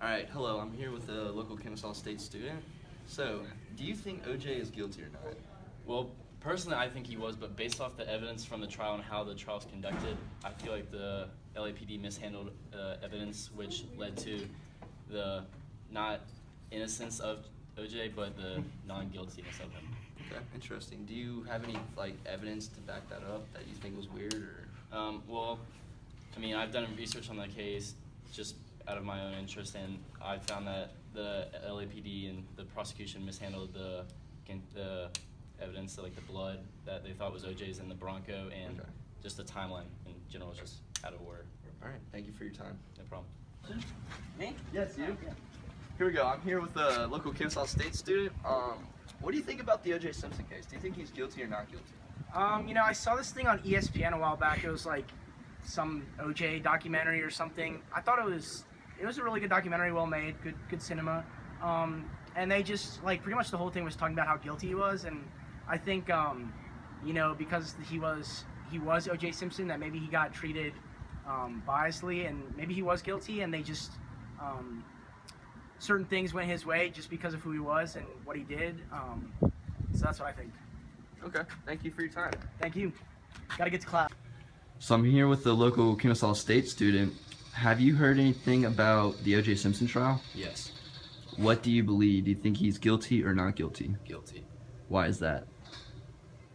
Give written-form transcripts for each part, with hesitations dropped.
Alright, hello, I'm here with a local Kennesaw State student. So, do you think OJ is guilty or not? Well, personally, I think he was, but based off the evidence from the trial and how the trial was conducted, I feel like the LAPD mishandled evidence, which led to the not innocence of OJ, but the non-guiltiness of him. Okay, interesting. Do you have any evidence to back that up that you think was weird or? Well, I mean, I've done research on the case just out of my own interest, and I found that the LAPD and the prosecution mishandled the evidence, like the blood that they thought was OJ's in the Bronco, and just the timeline in general was just out of order. All right, thank you for your time. No problem. Me? Yes, you. Yeah. Here we go. I'm here with a local Kennesaw State student. What do you think about the OJ Simpson case? Do you think he's guilty or not guilty? I saw this thing on ESPN a while back. It was like some OJ documentary or something. I thought it was a really good documentary, well made, good cinema. And they just pretty much the whole thing was talking about how guilty he was, and I think because he was OJ Simpson, that maybe he got treated biasly, and maybe he was guilty, and they just certain things went his way just because of who he was and what he did. So that's what I think. Okay, thank you for your time. Thank you. Gotta get to class. So I'm here with the local Kennesaw State student. Have you heard anything about the OJ Simpson trial? Yes. What do you believe? Do you think he's guilty or not guilty? Guilty. Why is that?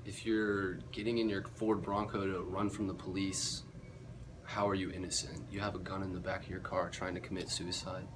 If you're getting in your Ford Bronco to run from the police, how are you innocent? You have a gun in the back of your car trying to commit suicide.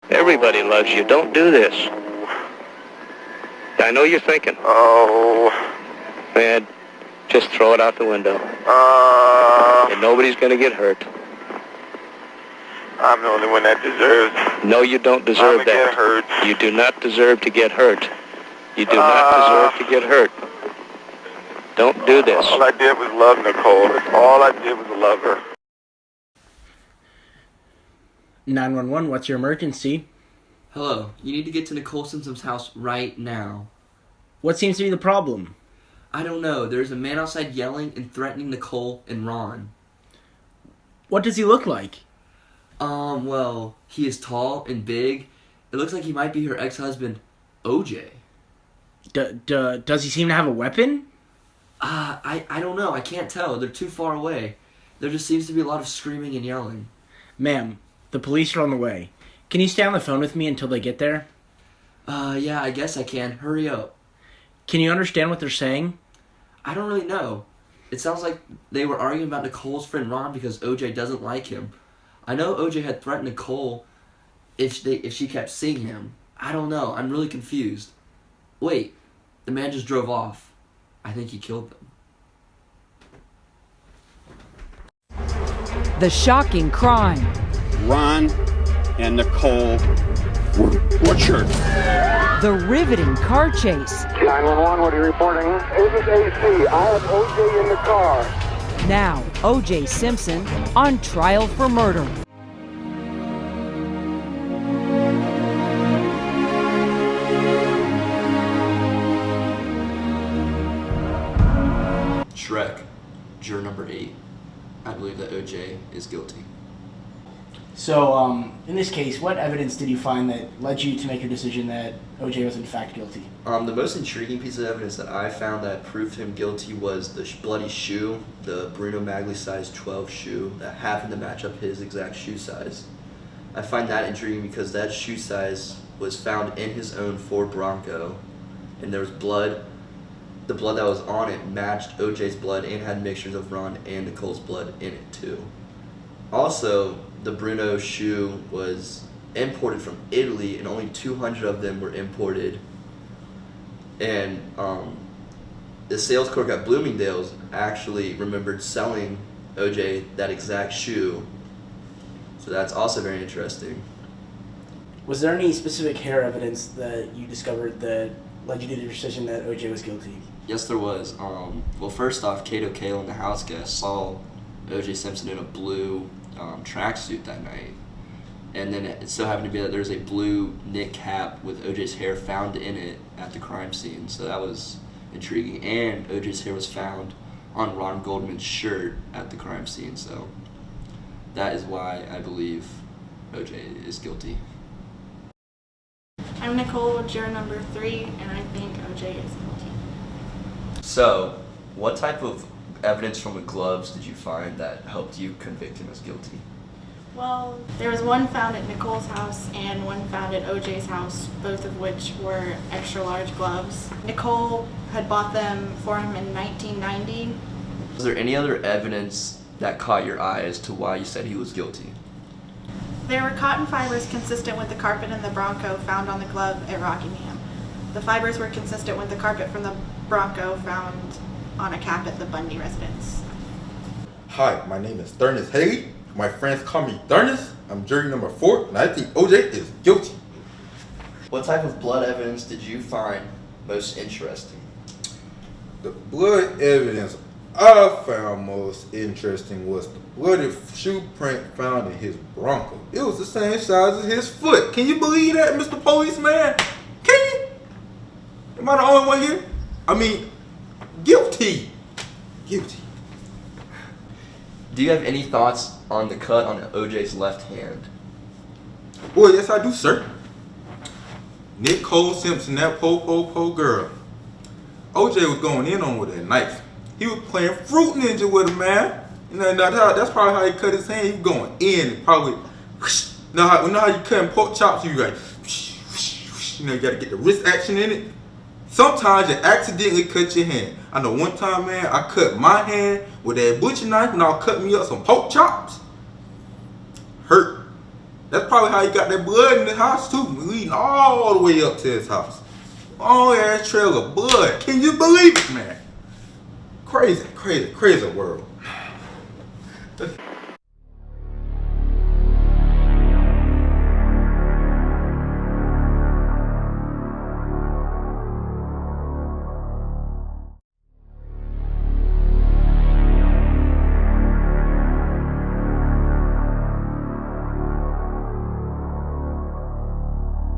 Everybody loves you. Don't do this. I know you're thinking. Oh. Man, just throw it out the window. And nobody's going to get hurt. I'm the only one that deserves. No, you don't deserve that. Get hurt. You do not deserve to get hurt. You do not deserve to get hurt. Don't do this. All I did was love Nicole. That's all I did was love her. 911, what's your emergency? Hello, you need to get to Nicole Simpson's house right now. What seems to be the problem? I don't know. There's a man outside yelling and threatening Nicole and Ron. What does he look like? Well, he is tall and big. It looks like he might be her ex-husband, OJ. Does he seem to have a weapon? I don't know. I can't tell. They're too far away. There just seems to be a lot of screaming and yelling. Ma'am, the police are on the way. Can you stay on the phone with me until they get there? Yeah, I guess I can. Hurry up. Can you understand what they're saying? I don't really know. It sounds like they were arguing about Nicole's friend Ron because OJ doesn't like him. I know OJ had threatened Nicole if she kept seeing him. I don't know. I'm really confused. Wait, the man just drove off. I think he killed them. The shocking crime. Ron and Nicole were butchered. The riveting car chase. 911, what are you reporting? This is AC. I have OJ in the car. Now, OJ Simpson on trial for murder. Shrek, juror number 8. I believe that OJ is guilty. So, in this case, what evidence did you find that led you to make your decision that OJ was in fact guilty? The most intriguing piece of evidence that I found that proved him guilty was the bloody shoe, the Bruno Magli size 12 shoe that happened to match up his exact shoe size. I find that intriguing because that shoe size was found in his own Ford Bronco, and there was blood. The blood that was on it matched OJ's blood and had mixtures of Ron and Nicole's blood in it too. Also, the Bruno shoe was imported from Italy, and only 200 of them were imported. And the sales clerk at Bloomingdale's actually remembered selling OJ that exact shoe. So that's also very interesting. Was there any specific hair evidence that you discovered that led you to the decision that OJ was guilty? Yes, there was. Well, first off, Cato Cale and the house guest saw OJ Simpson in a blue tracksuit that night. And then it so happened to be that there's a blue knit cap with OJ's hair found in it at the crime scene. So that was intriguing. And OJ's hair was found on Ron Goldman's shirt at the crime scene. So that is why I believe OJ is guilty. I'm Nicole, juror number 3, and I think OJ is guilty. So, what type of evidence from the gloves did you find that helped you convict him as guilty? Well, there was one found at Nicole's house and one found at OJ's house, both of which were extra large gloves. Nicole had bought them for him in 1990. Was there any other evidence that caught your eye as to why you said he was guilty? There were cotton fibers consistent with the carpet in the Bronco found on the glove at Rockingham. The fibers were consistent with the carpet from the Bronco found on a cap at the Bundy residence. Hi, my name is Thurnis Haley. My friends call me Thurnis. I'm jury number 4, and I think OJ is guilty. What type of blood evidence did you find most interesting? The blood evidence I found most interesting was the bloody shoe print found in his Bronco. It was the same size as his foot. Can you believe that, Mr. Policeman? Can you? Am I the only one here? I mean, guilty. Guilty. Do you have any thoughts on the cut on OJ's left hand? Well, yes, I do, sir. Nicole Simpson, that po girl. OJ was going in on with that knife. He was playing Fruit Ninja with him, man. You know, that's probably how he cut his hand. He was going in, probably. You know how you cutting pork chops? You like, you know, you gotta get the wrist action in it. Sometimes you accidentally cut your hand. I know one time, man, I cut my hand with that butcher knife and I'll cut me up some pork chops. Hurt. That's probably how he got that blood in the house too, leading all the way up to his house. Long ass trail of blood. Can you believe it, man? Crazy, crazy, crazy world.